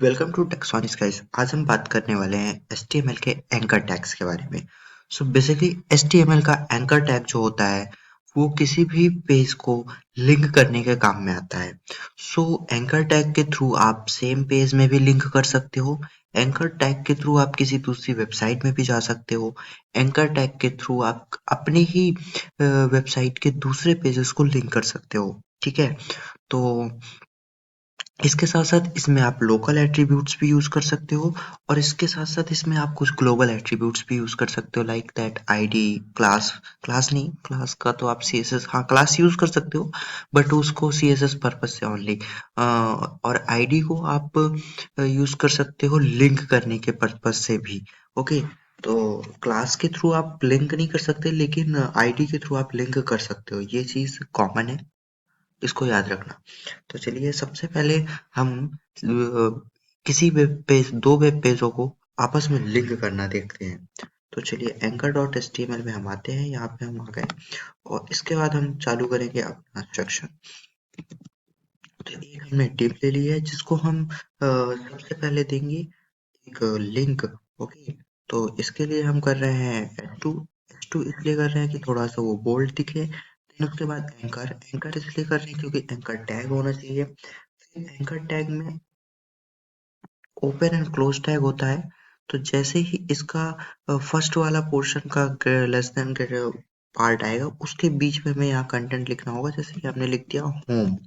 Welcome to टेक्सोनिक्स guys. आज हम बात करने वाले हैं HTML के एंकर टैग्स के बारे में। सो बेसिकली HTML का एंकर टैग जो होता है वो किसी भी पेज को लिंक करने के काम में आता है। सो एंकर टैग के थ्रू आप सेम पेज में भी लिंक कर सकते हो। एंकर टैग के थ्रू आप किसी दूसरी वेबसाइट में भी जा सकते हो। एंकर टैग के थ्रू आप अपनी ही वेबसाइट के दूसरे पेजेस को लिंक कर सकते हो। ठीक है, तो इसके साथ-साथ इसमें आप लोकल एट्रीब्यूट्स भी यूज़ कर सकते हो और इसके साथ-साथ इसमें आप कुछ ग्लोबल एट्रीब्यूट्स भी यूज़ कर सकते हो लाइक दैट आईडी, क्लास का तो आप सीएसएस, हाँ, क्लास यूज़ कर सकते हो बट उसको सीएसएस पर्पस से ओनली। और आईडी को आप यूज़ कर सकते हो लिंक करने के पर्पस से भी। ओके, तो क्लास के थ्रू आप लिंक नहीं कर सकते लेकिन आईडी के थ्रू आप लिंक कर सकते हो। ये चीज़ कॉमन है, इसको याद रखना। तो चलिए सबसे पहले हम किसी वेब पेज, दो वेब पेजों को आपस में लिंक करना देखते हैं। तो चलिए anchor dot H T M L में हम आते हैं, यहाँ पे हम आ गए और इसके बाद हम चालू करेंगे अपना सेक्शन। तो एक हमने डिव ले लिया है जिसको हम सबसे पहले देंगे एक लिंक। ओके, तो इसके लिए हम कर रहे हैं H2 इसलिए कर रहे हैं कि थोड़ा सा वो बोल्ड दिखे। देन उसके बाद एंकर इसलिए कर रहे हैं क्योंकि एंकर टैग होना चाहिए। फिर एंकर टैग में ओपन एंड क्लोज टैग होता है। तो जैसे ही इसका फर्स्ट वाला पोर्शन का लेस देन पार्ट आएगा उसके बीच में हमें यहाँ कंटेंट लिखना होगा, जैसे कि हमने लिख दिया होम।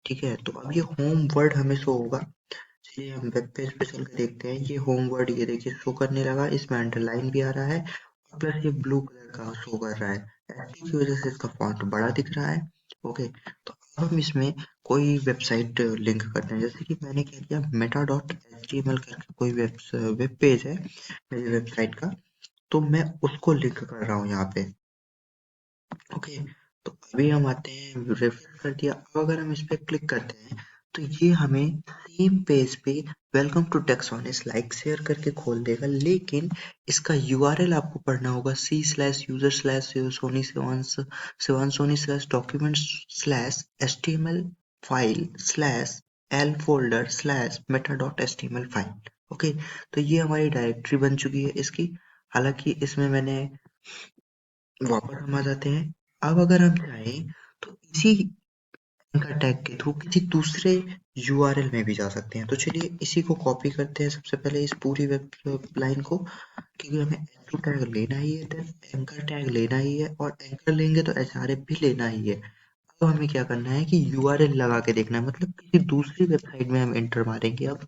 ठीक है, तो अब ये होम वर्ड हमें शो होगा। चलिए हम वेब पेज पे चल के देखते हैं। ये होम वर्ड, ये देखिए शो करने लगा, इसमें अंडरलाइन भी आ रहा है और प्लस ये ब्लू कलर का शो कर रहा है। ऐसी की वजह से इसका फॉन्ट बड़ा दिख रहा है। ओके, तो अब हम इसमें कोई वेबसाइट लिंक करते हैं, जैसे कि मैंने कह दिया meta dot H T M L करके कोई वेब पेज है मेरी वेबसाइट का, तो मैं उसको लिंक कर रहा हूँ यहाँ पे। ओके, तो अभी हम आते हैं, रेफरेंस कर दिया। अब अगर हम इस पे क्लिक करते हैं तो ये हमें सेम पेज पे welcome to Texonics like share करके खोल देगा, लेकिन इसका यूआरएल आपको पढ़ना होगा c/user/सोनी Shivansoni slash document slash html file slash l folder slash meta dot html file. Okay, तो ये हमारी डायरेक्टरी बन चुकी है इसकी। हालांकि इसमें मैंने, वापस हम आ जाते हैं। अब अगर हम चाहें तो इसी एंकर टैग के थ्रू किसी दूसरे यूआरएल में भी जा सकते हैं। तो चलिए इसी को कॉपी करते हैं सबसे पहले, इस पूरी वेब लाइन को, क्योंकि हमें एच टैग लेना ही है, देन एंकर टैग लेना ही है और एंकर लेंगे तो एचआरएफ भी लेना ही है। अब हमें क्या करना है कि यूआरएल लगा के देखना है, मतलब किसी दूसरी वेबसाइट में हम एंटर मारेंगे अब।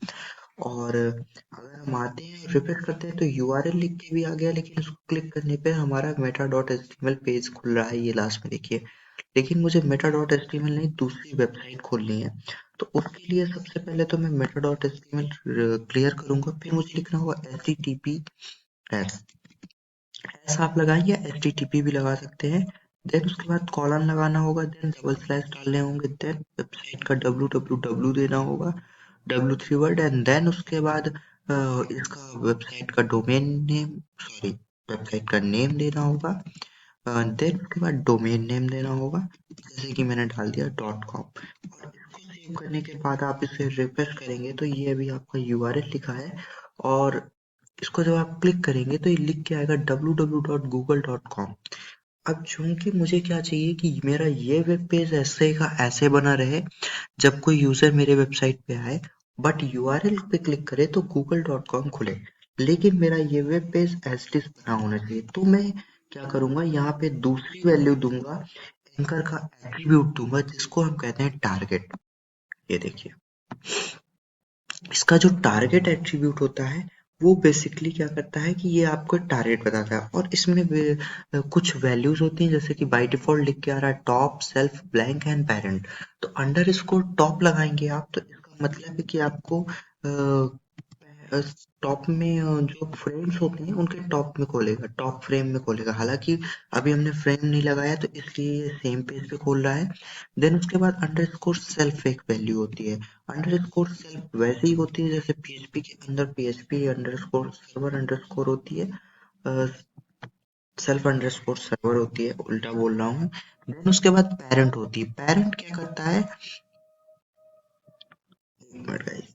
और अगर हम आते हैं रिफ्रेश करते हैं तो यूआरएल लिख के भी आ गया, लेकिन उसको क्लिक करने पे हमारा मेटा डॉट एचटीएमएल पेज खुल रहा है, ये लास्ट में देखिए। लेकिन मुझे मेटा डॉट एचटीएमएल नहीं, दूसरी वेबसाइट खोलनी है। तो उसके लिए सबसे पहले तो मैं मेटा डॉट एचटीएमएल क्लियर करूंगा, फिर मुझे लिखना होगा H T T P S. S आप लगाइए, एच टी टी पी भी लगा सकते हैं। देन उसके बाद कॉलन लगाना होगा, देन डबल स्लैश डालने होंगे, देन वेबसाइट का www देना होगा, W3 वर्ड, एंड देन उसके बाद इसका वेबसाइट का डोमेन नेम, सॉरी, वेबसाइट का नेम देना होगा। देन उसके बाद डोमेन नेम देना होगा, जैसे कि मैंने डाल दिया .com। और इसको सेव करने के बाद आप इसे रिफ्रेश करेंगे तो ये अभी आपका यूआरएल लिखा है और इसको जब आप क्लिक करेंगे तो ये लिख के आएगा www.google.com। अब चूंकि मुझे क्या चाहिए कि मेरा ये वेब पेज ऐसे का ऐसे बना रहे जब कोई यूजर मेरे वेबसाइट पे आए बट यूआरएल पे क्लिक करे तो google.com खुले, लेकिन मेरा ये web page as it is बना होना चाहिए। तो मैं क्या करूंगा, यहाँ पे दूसरी वैल्यू दूंगा, एंकर का एट्रीब्यूट दूंगा जिसको हम कहते हैं टारगेट। ये देखिए, इसका जो टारगेट एट्रीब्यूट होता है वो बेसिकली क्या करता है कि ये आपको टारगेट बताता है और इसमें कुछ वैल्यूज होती हैं, जैसे कि बाय डिफॉल्ट लिख के आ रहा है top self blank and parent. तो अंडर स्कोर टॉप लगाएंगे आप, तो इसका मतलब है कि आपको टॉप में जो फ्रेम्स होते हैं उनके टॉप में खोलेगा, टॉप फ्रेम में खोलेगा। हालांकि अभी हमने फ्रेम नहीं लगाया तो इसलिए ये सेम पेज पे खोल रहा है। देन उसके बाद अंडरस्कोर सेल्फ एक वैल्यू होती है। अंडरस्कोर सेल्फ वैसे ही होती है जैसे पीएचपी के अंदर पीएचपी अंडरस्कोर सर्वर अंडरस्कोर होती है, सेल्फ अंडरस्कोर सर्वर होती है, उल्टा बोल रहा हूँ। देन उसके बाद पेरेंट होती है। पेरेंट क्या करता है, एक मिनट गाइस,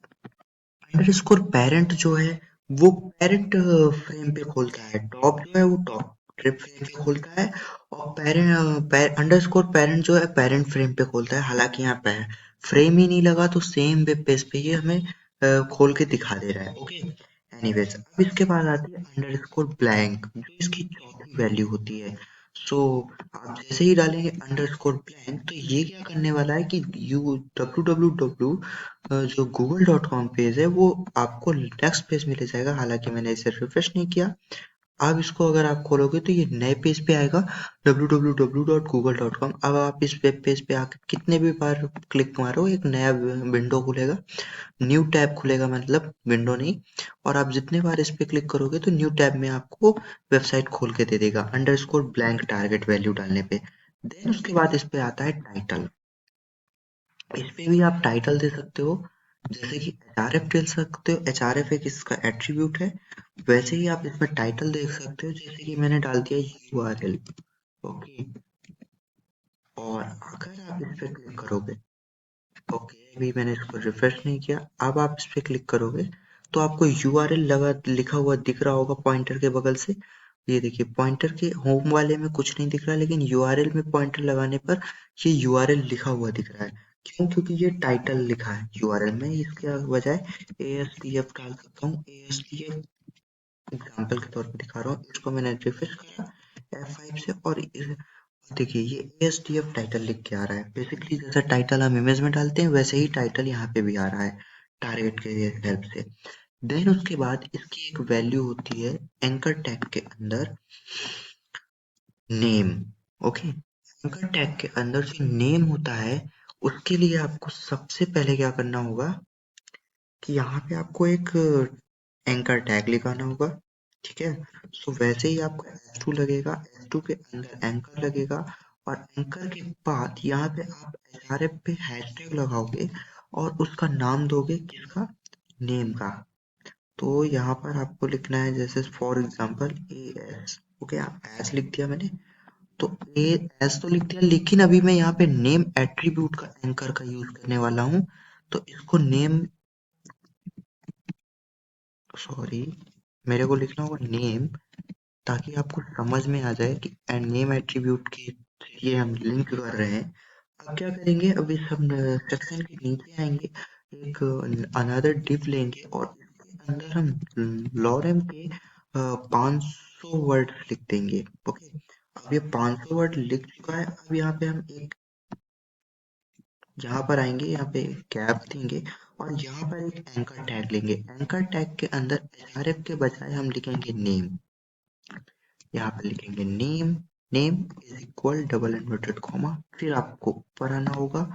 अंडरस्कोर पेरेंट जो है वो पेरेंट फ्रेम पे खोलता है, टॉप जो है वो टॉप ट्रिप फ्रेम पे खोलता है, और पेरेंट अंडरस्कोर पेरेंट जो है पेरेंट फ्रेम पे खोलता है। हालांकि यहाँ पे फ्रेम ही नहीं लगा तो सेम वेब पेज पे ये हमें खोल के दिखा दे रहा है। ओके, एनीवेज अब इसके बाद आती है अंडरस्कोर ब्लैंक, जो इसकी चौथी वैल्यू होती है। सो आप जैसे ही डालेंगे अंडरस्कोर ब्लैंक, तो ये क्या करने वाला है कि यू www जो google.com पेज है वो आपको टेक्स्ट पेज में ले जाएगा। हालांकि मैंने इसे रिफ्रेश नहीं किया। अब इसको अगर आप खोलोगे तो ये नए पेज पे आएगा, www.google.com। अब आप इस वेब पेज पे आकर कितने भी बार क्लिक मारो एक नया विंडो खुलेगा, न्यू टैब खुलेगा, मतलब विंडो नहीं। और आप जितने बार इस पे क्लिक करोगे तो न्यू टैब में आपको वेबसाइट खोल के दे देगा अंडरस्कोर ब्लैंक टारगेट वैल्यू डालने पे। देन उसके बाद इस पे आता है टाइटल। इस पे भी आप टाइटल दे सकते हो, जैसे कि एचआरएफ दे सकते हो। एचआरएफ एक इसका एट्रीब्यूट है। वैसे ही आप इसमें टाइटल देख सकते हो, जैसे कि मैंने डाल दिया यूआरएल। ओके, और अगर आप इस पे क्लिक करोगे, ओके अभी मैंने इसको रिफ्रेश नहीं किया, अब आप इस पे क्लिक करोगे तो आपको यूआरएल लगा लिखा हुआ दिख रहा होगा पॉइंटर के बगल से। ये देखिए पॉइंटर के होम वाले में कुछ नहीं दिख रहा, लेकिन यूआरएल में पॉइंटर लगाने पर ये यूआरएल लिखा हुआ दिख रहा है। क्यों? क्योंकि ये टाइटल लिखा है यूआरएल में। इसके बजाय ASDF डाल सकता हूँ। ASDF एग्जाम्पल के तौर पे दिखा रहा हूँ। इसको मैंने रिफ्रेश करा F5 से, और देखिए ये ASDF टाइटल लिख के आ रहा है। बेसिकली जैसा टाइटल हम इमेज में डालते हैं वैसे ही टाइटल यहाँ पे भी आ रहा है टारगेट के हेल्प से। देन उसके बाद इसकी एक वैल्यू होती है एंकर टैग के अंदर, नेम। ओके, एंकर टैग के अंदर जो नेम होता है उसके लिए आपको सबसे पहले क्या करना होगा कि यहाँ पे आपको एक एंकर टैग लिखाना होगा। ठीक है, सो वैसे ही आपको S2 लगेगा, S2 के अंदर एंकर लगेगा, और एंकर के बाद यहाँ पे आप HRF पे हैशटैग लगाओगे और उसका नाम दोगे, किसका? नेम का। तो यहाँ पर आपको लिखना है जैसे for example AS। Okay, S लिख दिया मैंने। तो AS तो लिख दिया, लेकिन अभी मैं यहाँ पे नेम एट्रीब्यूट का एंकर का यूज करने वाला हूँ। तो इसको नेम, सॉरी, मेरे को लिखना होगा नेम, ताकि आपको समझ में आ जाए कि नेम एट्रीब्यूट के जरिए हम लिंक कर रहे हैं। अब क्या करेंगे, अब इस हम सेक्शन के नीचे आएंगे, एक अनदर डिव लेंगे और इसके अंदर हम लॉरेम के 500 वर्ड लिख देंगे। ओके, अब ये 500 वर्ड लिख चुका है। अब यहाँ पे हम एक, यहाँ पर आएंगे, यहाँ पे कैप देंगे, और यहाँ पर एक एंकर टैग लेंगे। एंकर टैग के अंदर एचआरएफ के बजाय हम लिखेंगे नेम। यहाँ पे लिखेंगे name, name is equal double inverted comma, फिर आपको ऊपर आना होगा,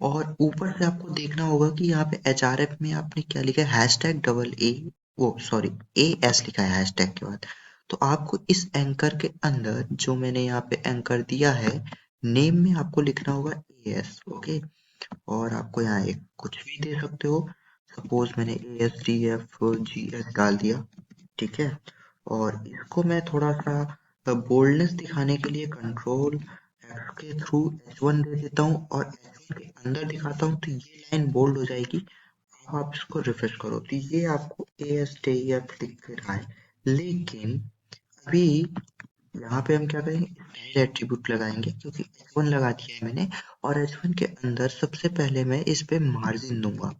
और ऊपर से आपको देखना होगा कि यहाँ पे एचआरएफ में आपने क्या लिखा है, हैशटैग डबल ए, वो सॉरी AS लिखा है हैशटैग के बाद। तो आपको इस एंकर के अंदर जो मैंने यहाँ पे एंकर दिया है नेम में, आपको लिखना होगा AS। ओके, और आपको यहाँ एक कुछ भी दे सकते हो, सपोज मैंने ASDFGS डाल दिया। ठीक है, और इसको मैं थोड़ा सा बोल्डनेस दिखाने के लिए कंट्रोल F के थ्रू H1 दे देता हूँ, और H1 के अंदर दिखाता हूँ तो ये लाइन बोल्ड हो जाएगी। अब आप इसको रिफ्रेश करो तो ये आपको ASDF दिख रहा है। लेकिन अभी यहाँ पे हम क्या करेंगे, स्टाइल एट्रीब्यूट लगाएंगे, क्योंकि H1 लगा दिया है मैंने, और H1 के अंदर सबसे पहले मैं इस पे मार्जिन दूंगा।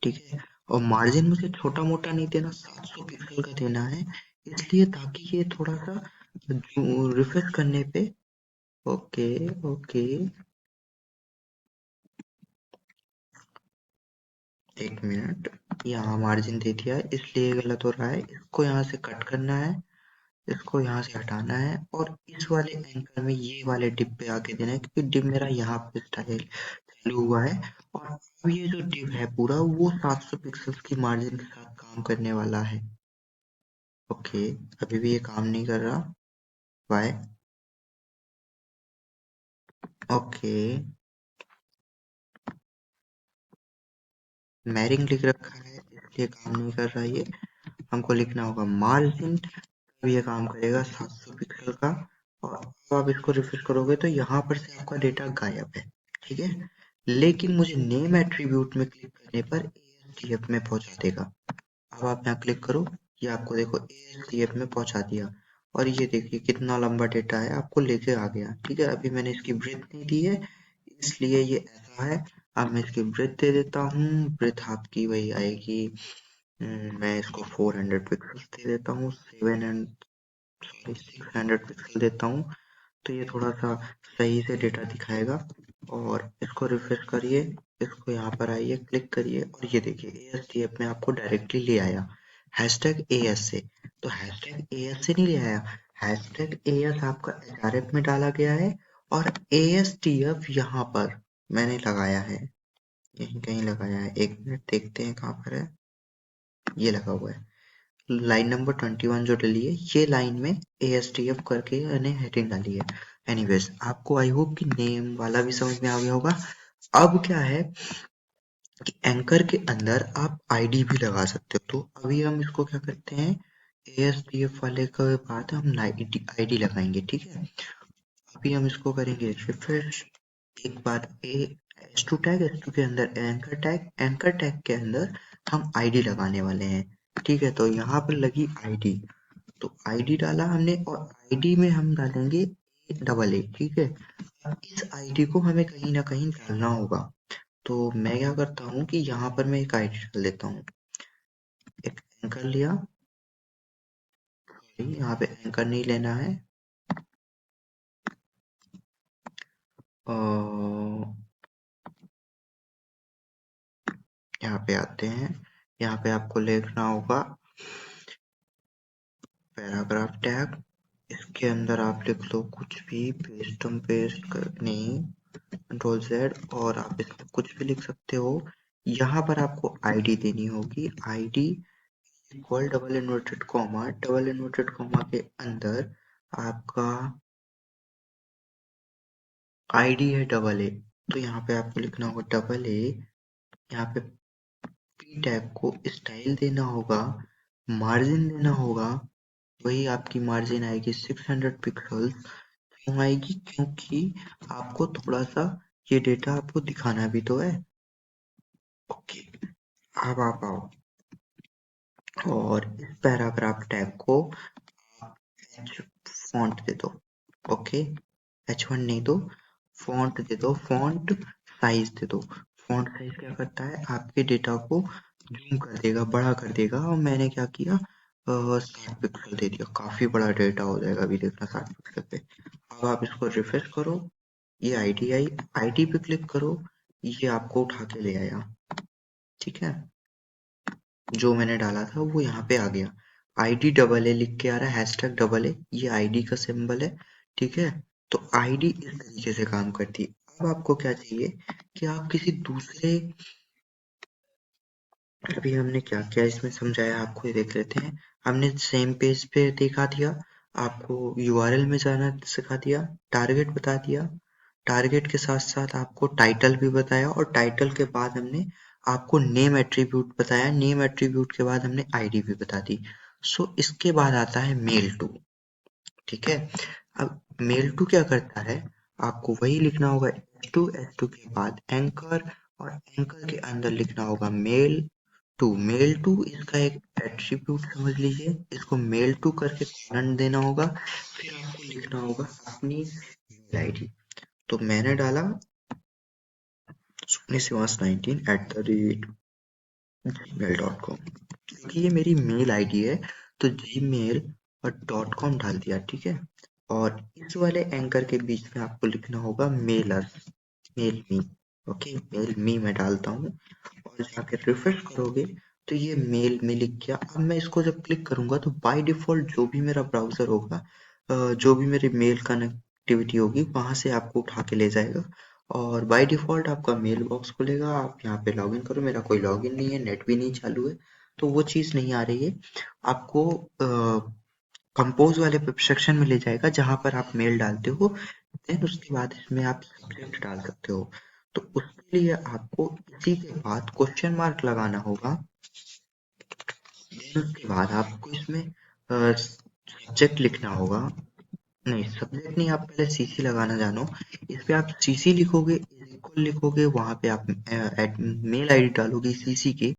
ठीक है, और मार्जिन मुझे छोटा मोटा नहीं देना, 700 पिक्सल का देना है, इसलिए ताकि ये थोड़ा सा रिफ्रेश करने पे, ओके ओके, एक मिनट, यहाँ मार्जिन दे दिया है इसलिए गलत हो रहा है। इसको यहाँ से कट करना है, इसको यहाँ से हटाना है, और इस वाले एंकर में ये वाले डिप पे आके देना है, क्योंकि डिप मेरा यहाँ पे स्टाइल चालू हुआ है। और अब ये जो डिप है पूरा वो 700 पिक्सल की मार्जिन के साथ काम करने वाला है। ओके, अभी भी ये काम नहीं कर रहा, वाई? ओके, मैरिंग लिख रखा है इसलिए काम नहीं कर रहा ये। हमको लिखना होगा मार्जिन, तब ये काम करेगा 700 पिक्सल का। और अब आप इसको रिफ्रेश करोगे तो यहाँ पर से आपका डेटा गायब है। ठीक है, लेकिन मुझे नेम एट्रीब्यूट में क्लिक करने पर ASTF में पहुंचा देगा। अब आप यहाँ क्लिक करो, ये आपको देखो ASTF में पहुंचा दिया। और ये देखिए कितना लंबा डेटा है, आपको लेके आ गया। ठीक है, अभी मैंने इसकी ब्रेथ नहीं दी है इसलिए ये ऐसा है। अब मैं इसकी ब्रेथ दे देता हूँ, ब्रेथ आपकी वही आएगी। मैं इसको 400 पिक्सल दे देता हूँ, 600 पिक्सल देता हूँ, तो ये थोड़ा सा सही से डेटा दिखाएगा। और इसको रिफ्रेश करिए, इसको यहाँ पर आइए, क्लिक करिए और ये देखिए ASTF में आपको डायरेक्टली ले आया हैशटैग AS से। तो हैशटैग AS से नहीं ले आया, हैशटैग AS आपका HRF में डाला गया है और ASTF यहाँ पर मैंने लगाया है, यहीं कहीं लगाया है। एक मिनट देखते हैं कहाँ पर है, ये लगा हुआ है लाइन नंबर 21 जो डली है, ये लाइन में ASTF करके मैंने हेडिंग डाली है। एनीवेज, आपको आई होप कि नेम वाला भी समझ में आ गया होगा। अब क्या है कि एंकर के अंदर आप आईडी भी लगा सकते हो। तो अभी हम इसको क्या करते हैं, ASTF वाले के बाद हम आईडी लगाएंगे। ठीक है, अभी हम इसको करेंगे रिफ्रेश। एक बार S2 टैग, S2 के अंदर एंकर टैग, एंकर टैग के अंदर हम आईडी लगाने वाले हैं। ठीक है, तो यहाँ पर लगी आईडी, तो आईडी डाला हमने और आईडी में हम डालेंगे AA। ठीक है, अब इस आईडी को हमें कहीं ना कहीं डालना होगा। तो मैं क्या करता हूँ कि यहाँ पर मैं एक आईडी डाल देता हूँ। एक एंकर लिया, यहाँ पे एंकर नहीं लेना है। और यहाँ पे आते हैं, यहाँ पे आपको लिखना होगा पैराग्राफ टैग। इसके अंदर आप लिख लो कुछ भी, पेस्ट कर नहीं, Ctrl Z, और आप इसमें कुछ भी लिख सकते हो। यहाँ पर आपको आईडी देनी होगी, ID equal double inverted comma के अंदर आपका आईडी है AA। तो यहाँ पे आपको लिखना होगा AA, यहाँ पे पी टैग को स्टाइल देना होगा, मार्जिन देना होगा। वही आपकी मार्जिन आएगी 600 पिक्सल्स। क्यों आएगी, क्योंकि आपको थोड़ा सा ये डेटा आपको दिखाना भी तो है। ओके, अब आप आओ और इस पैराग्राफ टैग को H फॉन्ट दे दो। ओके, H1 नहीं दो, फॉन्ट दे दो, फॉन्ट साइज दे दो। फॉन्ट साइज क्या करता है, आपके डेटा को जूम कर देगा, बड़ा कर देगा। और मैंने क्या किया, 60 पिक्सल दे दिया, काफी बड़ा डेटा हो जाएगा। अभी देखना 60 पिक्सल पे। अब आप इसको रिफ्रेश करो, ये आईडी आई, आईडी पे क्लिक करो, ये आपको उठा के ले आया। ठीक है, जो मैंने डाला था वो यहाँ पे आ गया। आईडी AA लिख के आ रहा है, हैशटैग AA, ये आईडी का सिंबल है। ठीक है, तो आईडी इस तरीके से काम करती है। अब आपको क्या चाहिए कि आप किसी दूसरे, अभी हमने क्या क्या इसमें समझाया आपको, ये देख लेते हैं। हमने सेम पेज पे दिखा दिया, आपको URL में जाना सिखा दिया, टारगेट बता दिया, टारगेट के साथ साथ आपको टाइटल भी बताया, और टाइटल के बाद हमने आपको नेम एट्रीब्यूट बताया, नेम एट्रीब्यूट के बाद हमने आईडी भी बता दी। सो इसके बाद आता है मेल टू। ठीक है, अब मेल टू क्या करता है, आपको वही लिखना होगा S2 के बाद एंकर, और एंकर के अंदर लिखना होगा मेल टू इसका एक एट्रीब्यूट समझ लीजिए, इसको मेल टू करके कॉलन देना होगा। फिर आपको लिखना होगा अपनी मेल आईडी। तो मैंने डाला supnisyvas19@gmail.com, क्योंकि ये मेरी मेल आईडी है तो Gmail और .com डाल दिया। ठीक है, और इस वाले एंकर के बीच में आपको लिखना होगा mailers, mail me. Okay, mail me मैं डालता हूँ और जाकर रिफ्रेश करोगे तो ये मेल में लिख गया। अब मैं इसको जब क्लिक करूंगा तो बाय डिफॉल्ट जो भी मेरा ब्राउजर होगा, जो भी मेरी मेल कनेक्टिविटी होगी वहां से आपको उठा के ले जाएगा, और बाय डिफॉल्ट आपका मेल बॉक्स खुलेगा। आप यहाँ पे लॉगिन करो, मेरा कोई लॉगिन नहीं है, नेट भी नहीं चालू है, तो वो चीज़ नहीं आ रही है। आपको कंपोज वाले सेक्शन में ले जाएगा जहां पर आप मेल डालते हो, देन उसके बाद इसमें आप सब्जेक्ट डाल सकते हो। तो उसके लिए आपको इसी के बाद क्वेश्चन मार्क लगाना होगा। देन उसके बाद आपको इसमें सब्जेक्ट लिखना होगा, नहीं सब्जेक्ट नहीं, आप पहले CC लगाना जानो। इस पे आप CC लिखोगे, इक्वल लिखोगे, वहां पे आप मेल आईडी डालोगे CC की,